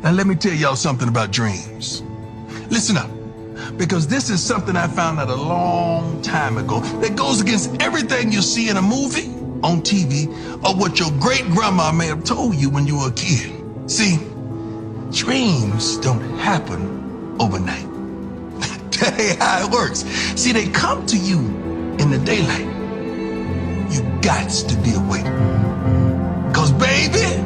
Now let me tell y'all something about dreams. Listen up, because this is something I found out a long time ago that goes against everything you see in a movie, on TV, or what your great grandma may have told you when you were a kid. See, dreams don't happen overnight. That ain't how it works. See, they come to you in the daylight. You gots to be awake. Cause baby,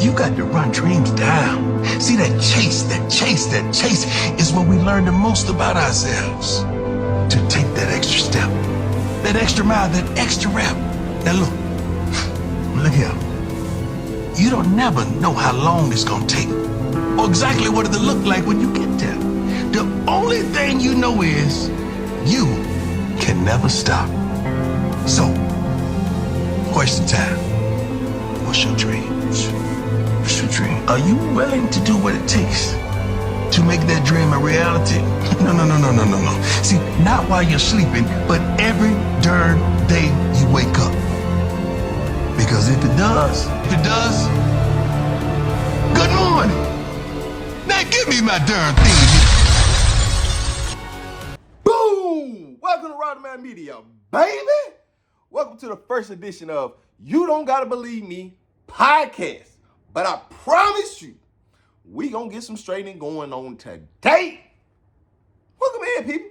you got to run dreams down. See, that chase is when we learn the most about ourselves. To take that extra step, that extra mile, that extra rep. Now look here. You don't never know how long it's gonna take or exactly what it'll look like when you get there. The only thing you know is you can never stop. So, question time. What's your dreams? What's your dream? Are you willing to do what it takes to make that dream a reality? No. See, not while you're sleeping, but every darn day you wake up. Because if it does, good morning. Now give me my darn theme. Boom! Welcome to RobDaManMedia, baby! Welcome to the first edition of You Don't Gotta Believe Me podcast. But I promise you, we gonna get some straightening going on today. Welcome in, people.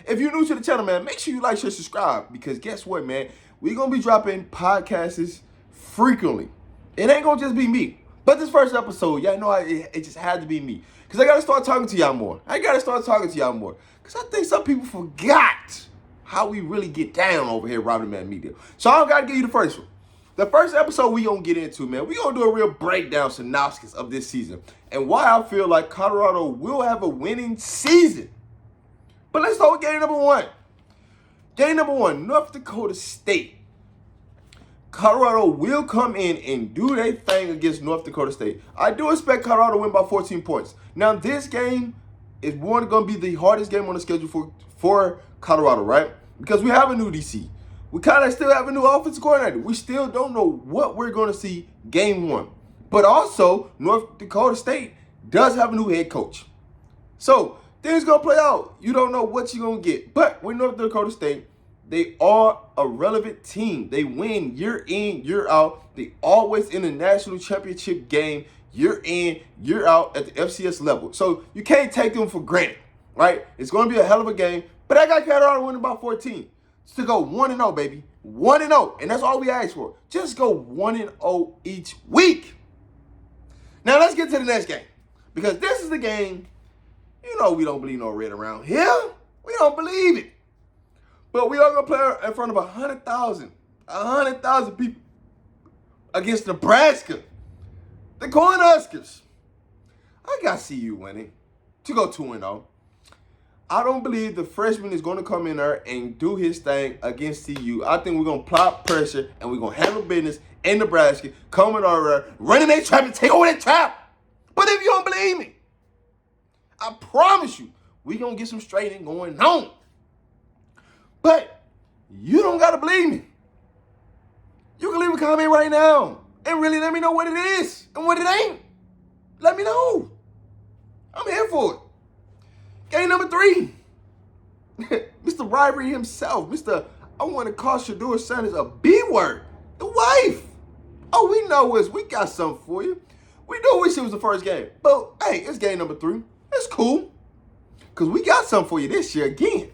If you're new to the channel, man, make sure you like, share, subscribe. Because guess what, man? We're gonna be dropping podcasts frequently. It ain't gonna just be me. But this first episode, y'all know it just had to be me. Because I gotta start talking to y'all more. Because I think some people forgot how we really get down over here at RobDaManMedia. So I gotta give you the first one. The first episode we gonna get into, man, we gonna do a real breakdown synopsis of this season and why I feel like Colorado will have a winning season. But let's start with game number one. Game number one, North Dakota State. Colorado will come in and do their thing against North Dakota State. I do expect Colorado to win by 14 points. Now, this game is going to be the hardest game on the schedule for Colorado, right? Because we have a new DC. We kind of still have a new offensive coordinator. We still don't know what we're going to see game one. But also, North Dakota State does have a new head coach. So, things going to play out. You don't know what you're going to get. But with North Dakota State, they are a relevant team. They win year in, year out. They always in the national championship game year in, year out at the FCS level. So, you can't take them for granted, right? It's going to be a hell of a game. But I got Colorado winning by 14. To go 1-0, baby. 1-0. And that's all we ask for. Just go 1-0 each week. Now, let's get to the next game. Because this is the game, you know we don't believe no red around here. We don't believe it. But we are going to play in front of 100,000 people against Nebraska. The Cornhuskers. I got CU winning to go 2-0. I don't believe the freshman is going to come in there and do his thing against CU. I think we're going to plot pressure and we're going to handle business in Nebraska, coming over, running their trap and take over that trap. But if you don't believe me, I promise you, we're going to get some straightening going on. But you don't got to believe me. You can leave a comment right now and really let me know what it is and what it ain't. Let me know. I'm here for it. Game number 3. Mr. Rivalry himself. Mr. I want to call Shador's son is a B word. The wife. Oh, we know this. We got something for you. We do wish it was the first game. But, hey, it's game number 3. It's cool. Because we got something for you this year again.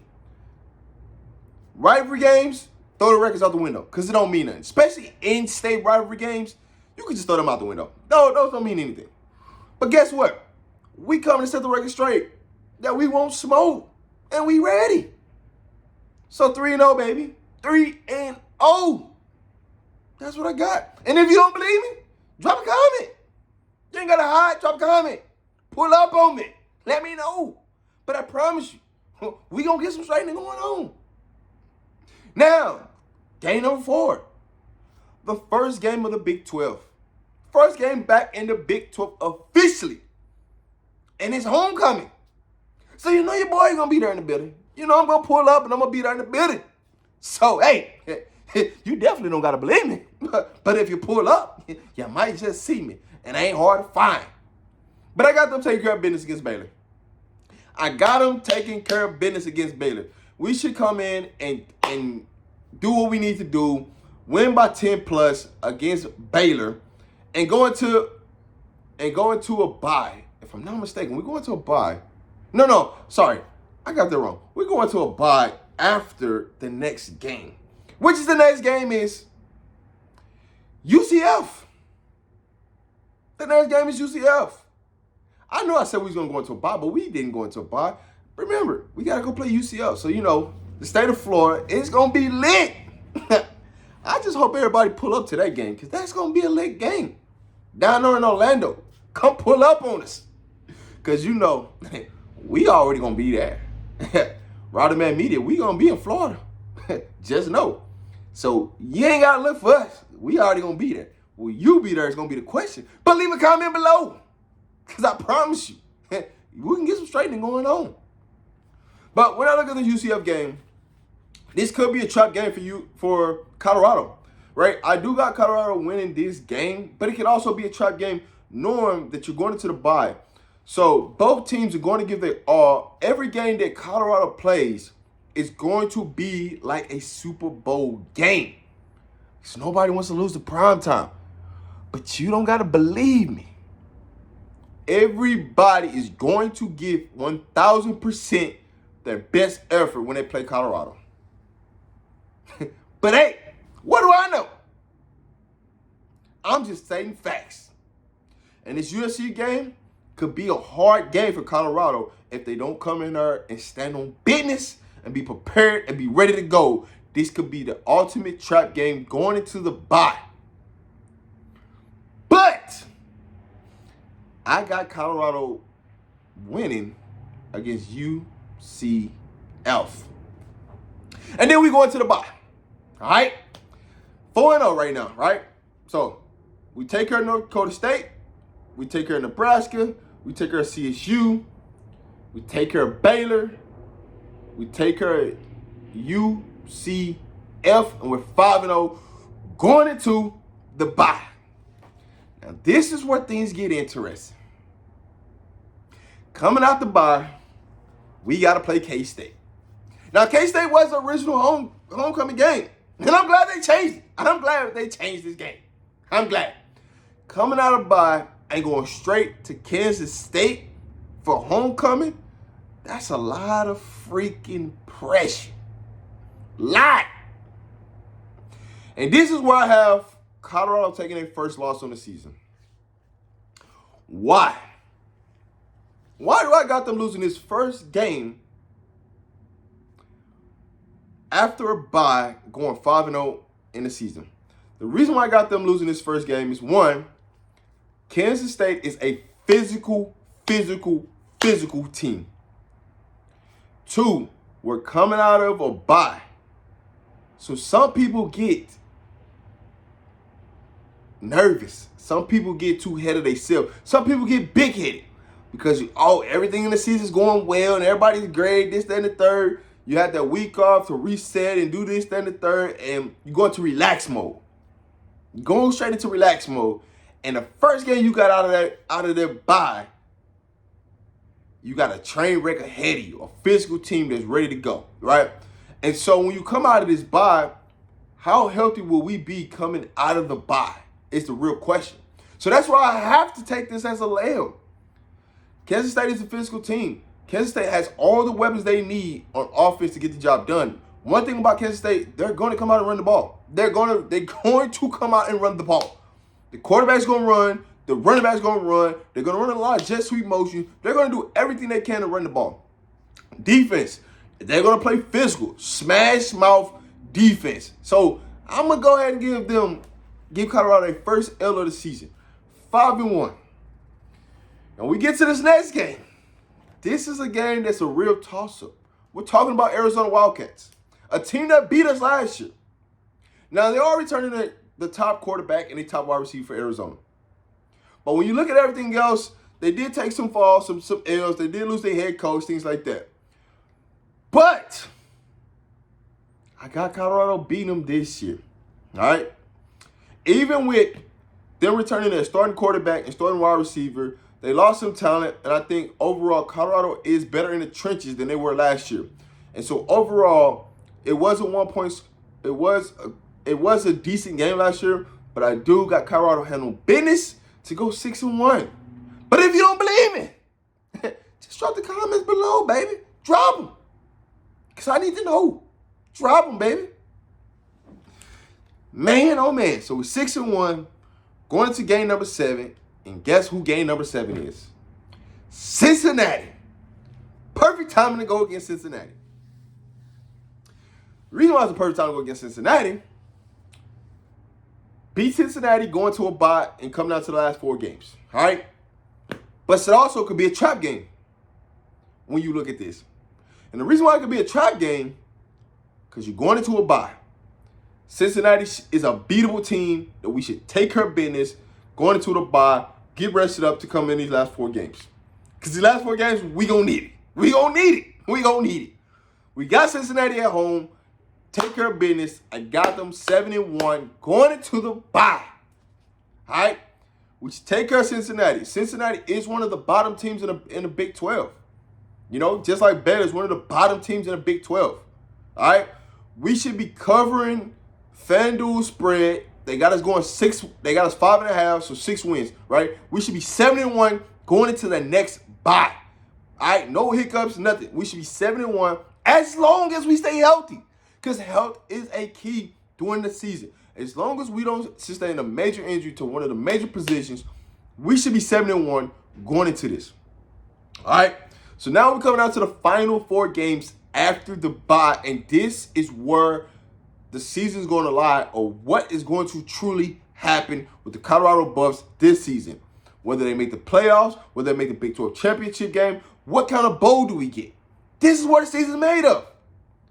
Rivalry games, throw the records out the window. Because it don't mean nothing. Especially in-state rivalry games, you can just throw them out the window. No, those don't mean anything. But guess what? We coming to set the record straight. That we won't smoke. And we ready. So 3-0, baby. 3-0. That's what I got. And if you don't believe me, drop a comment. You ain't got to hide. Drop a comment. Pull up on me. Let me know. But I promise you, we going to get some straightening going on. Now, game number 4. The first game of the Big 12. First game back in the Big 12 officially. And it's homecoming. So you know your boy going to be there in the building. You know I'm going to pull up and I'm going to be there in the building. So, hey, you definitely don't got to believe me. But if you pull up, you might just see me. And it ain't hard to find. But I got them taking care of business against Baylor. I got them taking care of business against Baylor. We should come in and do what we need to do, win by 10 plus against Baylor, and go into a bye. If I'm not mistaken, we go into a bye. No, sorry. I got that wrong. We're going to a bye after the next game. Which is the next game is UCF. The next game is UCF. I know I said we was going to go into a bye, but we didn't go into a bye. Remember, we got to go play UCF. So, the state of Florida is going to be lit. I just hope everybody pull up to that game because that's going to be a lit game. Down there in Orlando, come pull up on us. Because, we already going to be there. RobDaManMedia, we going to be in Florida. Just know. So, you ain't got to look for us. We already going to be there. Will you be there is going to be the question. But leave a comment below. Because I promise you, we can get some straightening going on. But when I look at the UCF game, this could be a trap game for Colorado, right? I do got Colorado winning this game, but it could also be a trap game knowing that you're going into the bye. So both teams are going to give their all. Every game that Colorado plays is going to be like a Super Bowl game. So nobody wants to lose the prime time. But you don't got to believe me. Everybody is going to give 1,000% their best effort when they play Colorado. But hey, what do I know? I'm just stating facts. And this USC game could be a hard game for Colorado if they don't come in there and stand on business and be prepared and be ready to go. This could be the ultimate trap game going into the bye. But I got Colorado winning against UCF. And then we go into the bye. All right? 4-0 right now, right? So we take care of North Dakota State. We take care of Nebraska. We take care of CSU. We take care of Baylor. We take care of UCF. And we're 5-0 going into the bye. Now, this is where things get interesting. Coming out the bye, we got to play K-State. Now, K-State was the original homecoming game. And I'm glad they changed it. I'm glad they changed this game. I'm glad. Coming out of bye and going straight to Kansas State for homecoming, that's a lot of freaking pressure. Lot. And this is where I have Colorado taking their first loss on the season. Why? Why do I got them losing this first game after a bye going 5-0 in the season? The reason why I got them losing this first game is, one, Kansas State is a physical team. Two, we're coming out of a bye. So some people get nervous. Some people get too ahead of themselves. Some people get big-headed because, everything in the season is going well and everybody's great, this, that, and the third. You have that week off to reset and do this, that, and the third, and you go into relax mode. You're going straight into relax mode. And the first game you got out of their bye, you got a train wreck ahead of you, a physical team that's ready to go, right? And so when you come out of this bye, how healthy will we be coming out of the bye? It's the real question. So that's why I have to take this as a layup. Kansas State is a physical team. Kansas State has all the weapons they need on offense to get the job done. One thing about Kansas State, they're going to come out and run the ball. They're going to come out and run the ball. The quarterback's going to run. The running back's going to run. They're going to run a lot of jet sweep motion. They're going to do everything they can to run the ball. Defense, they're going to play physical, smash mouth defense. So I'm going to go ahead and give Colorado their first L of the season. 5-1. And we get to this next game. This is a game that's a real toss-up. We're talking about Arizona Wildcats, a team that beat us last year. Now, they are returning the top quarterback and the top wide receiver for Arizona. But when you look at everything else, they did take some falls, some L's. They did lose their head coach, things like that. But I got Colorado beating them this year. All right? Even with them returning their starting quarterback and starting wide receiver, They lost some talent, and I think overall Colorado is better in the trenches than they were last year. And so overall, it was a 1 point. It was a decent game last year, but I do got Colorado handling business to go 6-1. But if you don't believe me, just drop the comments below, baby. Drop them, cause I need to know. Drop them, baby. Man, oh man. So we're 6-1, going into game number 7. And guess who game number 7 is? Cincinnati. Perfect timing to go against Cincinnati. The reason why it's the perfect time to go against Cincinnati, beat Cincinnati, going to a bye, and come down to the last 4 games. All right? But it also could be a trap game when you look at this. And the reason why it could be a trap game, because you're going into a bye. Cincinnati is a beatable team that we should take care of business, going into the bye, get rested up to come in these last 4 games. Because these last 4 games, we going to need it. We going to need it. We going to need it. We got Cincinnati at home. Take care of business. I got them 7-1 going into the bye. All right? We should take care of Cincinnati. Cincinnati is one of the bottom teams in the Big 12. You know, just like Baylor is one of the bottom teams in the Big 12. All right? We should be covering FanDuel spread. They got us going 6. They got us 5.5, so 6 wins, right? We should be 7-1 going into the next bye. All right, no hiccups, nothing. We should be 7-1 as long as we stay healthy, because health is a key during the season. As long as we don't sustain a major injury to one of the major positions, we should be 7-1 going into this. All right, so now we're coming out to the final 4 games after the bye, and this is where the season's going to lie, or what is going to truly happen with the Colorado Buffs this season. Whether they make the playoffs, whether they make the Big 12 championship game, what kind of bowl do we get? This is what the season's made of.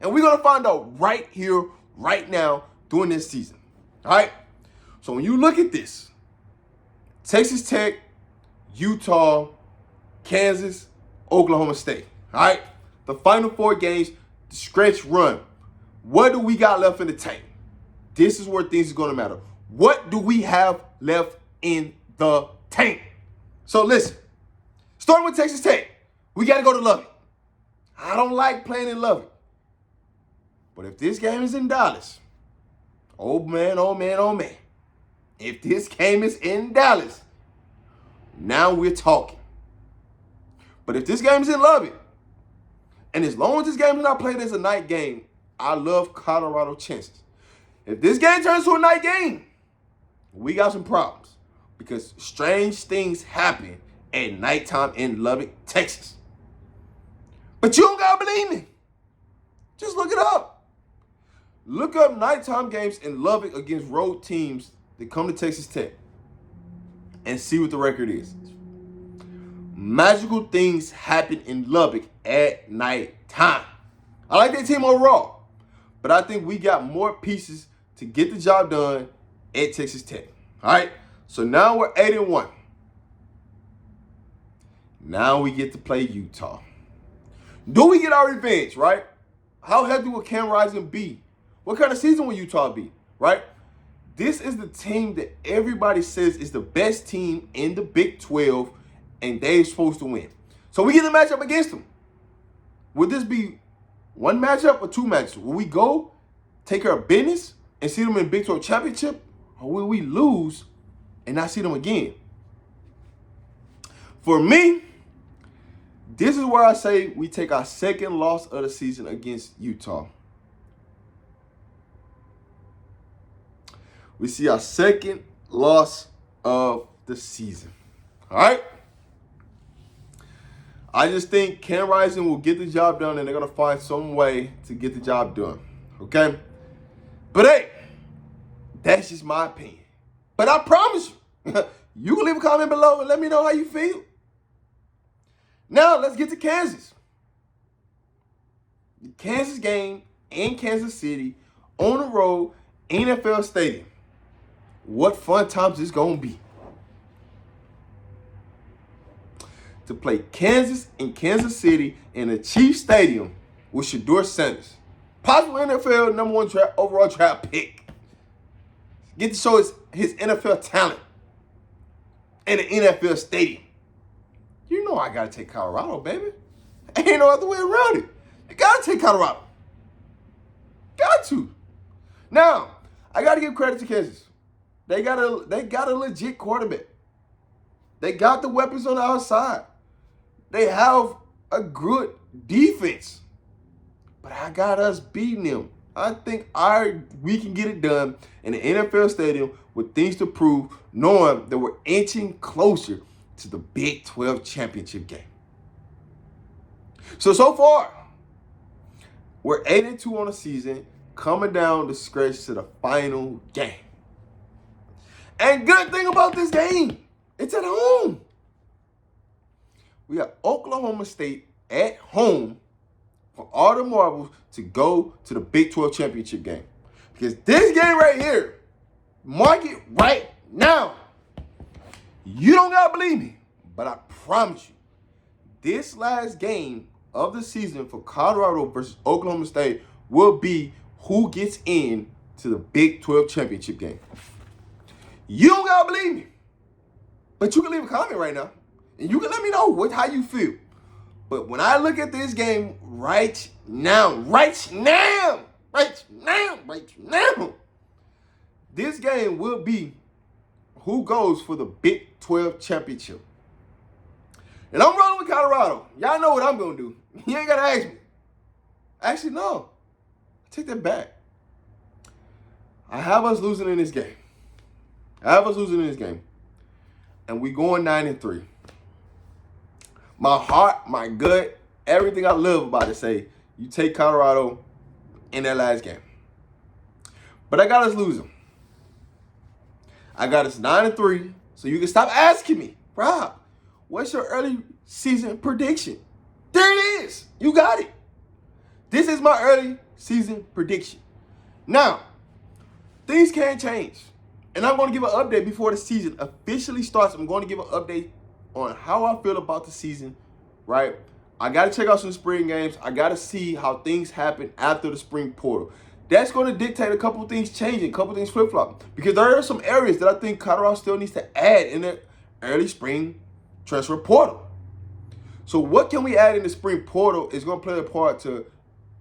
And we're going to find out right here, right now, during this season. All right? So when you look at this, Texas Tech, Utah, Kansas, Oklahoma State. All right? The final 4 games, the stretch run. What do we got left in the tank? This is where things are going to matter. What do we have left in the tank? So listen, starting with Texas Tech, we got to go to Lubbock. I don't like playing in Lubbock. But if this game is in Dallas, oh man, oh man, oh man. If this game is in Dallas, now we're talking. But if this game is in Lubbock, and as long as this game is not played as a night game, I love Colorado chances. If this game turns to a night game, we got some problems, because strange things happen at nighttime in Lubbock, Texas. But you don't gotta believe me. Just look it up. Look up nighttime games in Lubbock against road teams that come to Texas Tech and see what the record is. Magical things happen in Lubbock at nighttime. I like that team overall, but I think we got more pieces to get the job done at Texas Tech. All right, so now we're 8-1. Now we get to play Utah. Do we get our revenge, right? How healthy will Cam Rising be? What kind of season will Utah be, right? This is the team that everybody says is the best team in the Big 12, and they're supposed to win. So we get the matchup against them. Would this be one matchup or 2 matchups? Will we go take care of business and see them in Big 12 championship, or will we lose and not see them again? For me, this is where I say we take our second loss of the season against Utah. We see our second loss of the season. All right? I just think Cam Rising will get the job done, and they're going to find some way to get the job done. Okay? But hey, that's just my opinion. But I promise you, you can leave a comment below and let me know how you feel. Now, let's get to Kansas. The Kansas game in Kansas City on the road, NFL Stadium. What fun times it's going to be. To play Kansas in Kansas City in the Chiefs Stadium with Shedeur Sanders. Possible NFL number 1 overall draft pick. Get to show his NFL talent in the NFL Stadium. know I got to take Colorado, baby. Ain't no other way around it. You got to take Colorado. Got to. Now, I got to give credit to Kansas. They got a legit quarterback. They got the weapons on the outside. They have a good defense. But I got us beating them. I think we can get it done in the NFL stadium with things to prove, knowing that we're inching closer to the Big 12 championship game. So far, we're 8-2 on the season, coming down the stretch to the final game. And good thing about this game, it's at home. We got Oklahoma State at home for all the marbles to go to the Big 12 championship game. Because this game right here, mark it right now. You don't gotta believe me, but I promise you, this last game of the season for Colorado versus Oklahoma State will be who gets in to the Big 12 championship game. You don't gotta believe me, but you can leave a comment right now, and you can let me know how you feel. But when I look at this game right now, this game will be who goes for the Big 12 championship. And I'm rolling with Colorado. Y'all know what I'm going to do. You ain't got to ask me. Actually, no. I take that back. I have us losing in this game. And we going 9-3. My heart, my gut, everything I love about it say, you take Colorado in that last game. But I got us losing. I got us 9-3, so you can stop asking me, Rob, what's your early season prediction? There it is. You got it. This is my early season prediction. Now, things can change. And I'm going to give an update before the season officially starts. I'm going to give an update on how I feel about the season, right? I got to check out some spring games. I got to see how things happen after the spring portal. That's going to dictate a couple of things changing, a couple of things flip-flop. Because there are some areas that I think Colorado still needs to add in the early spring transfer portal. So what can we add in the spring portal is going to play a part to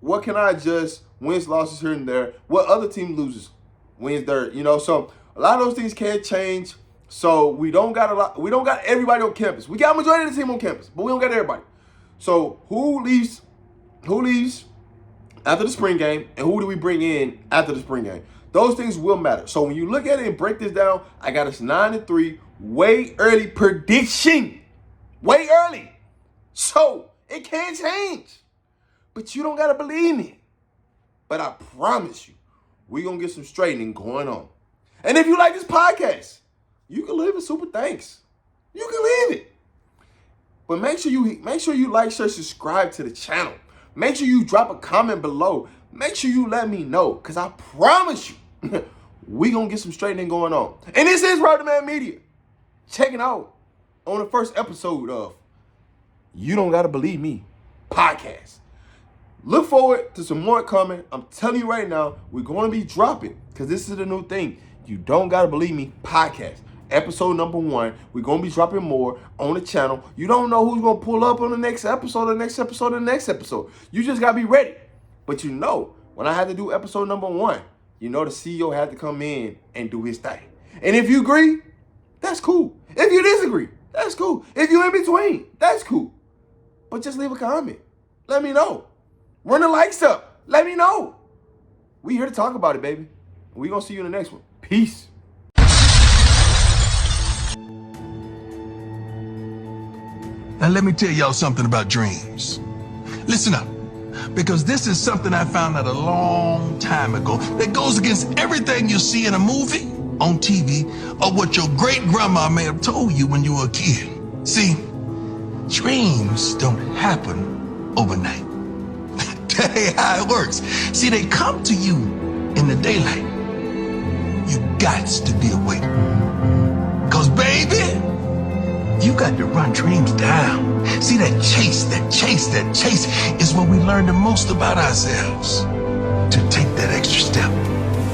what can I adjust, wins, losses here and there, what other team loses, wins there, So a lot of those things can change. So we don't got everybody on campus. We got a majority of the team on campus, but we don't got everybody. So who leaves after the spring game, and who do we bring in after the spring game? Those things will matter. So when you look at it and break this down, I got us 9-3, way early prediction. Way early. So it can change. But you don't got to believe me. But I promise you, we're going to get some straightening going on. And if you like this podcast, you can leave a super thanks. You can leave it. But make sure you like, share, subscribe to the channel. Make sure you drop a comment below. Make sure you let me know, because I promise you, we going to get some straightening going on. And this is RobDaManMedia. Checking out on the first episode of You Don't Gotta Believe Me podcast. Look forward to some more coming. I'm telling you right now, we're going to be dropping, because this is the new thing. You Don't Gotta Believe Me podcast. Episode number 1. We're going to be dropping more on the channel. You don't know who's going to pull up on the next episode, You just got to be ready. But when I had to do episode number 1, the CEO had to come in and do his thing. And if you agree, that's cool. If you disagree, that's cool. If you're in between, that's cool. But just leave a comment. Let me know. Run the likes up. Let me know. We here to talk about it, baby. We're going to see you in the next one. Peace. Now let me tell y'all something about dreams. Listen up, because this is something I found out a long time ago that goes against everything you see in a movie, on TV, or what your great-grandma may have told you when you were a kid. See, dreams don't happen overnight. That ain't how it works. See, they come to you in the daylight. You gots to be awake. Because, baby, you got to run dreams down. See, that chase is when we learn the most about ourselves. To take that extra step,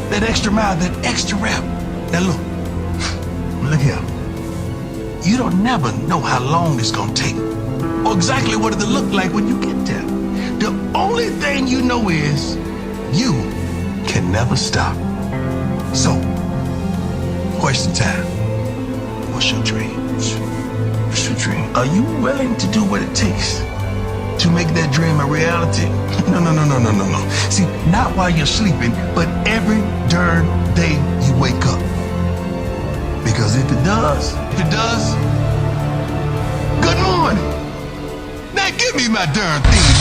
that extra mile, that extra rep. Now look here. You don't never know how long it's going to take or exactly what it'll look like when you get there. The only thing you know is you can never stop. So, question time. What's your dreams? What's your dream? Are you willing to do what it takes to make that dream a reality? No. See, not while you're sleeping, but every darn day you wake up. Because if it does, good morning. Now give me my darn thing.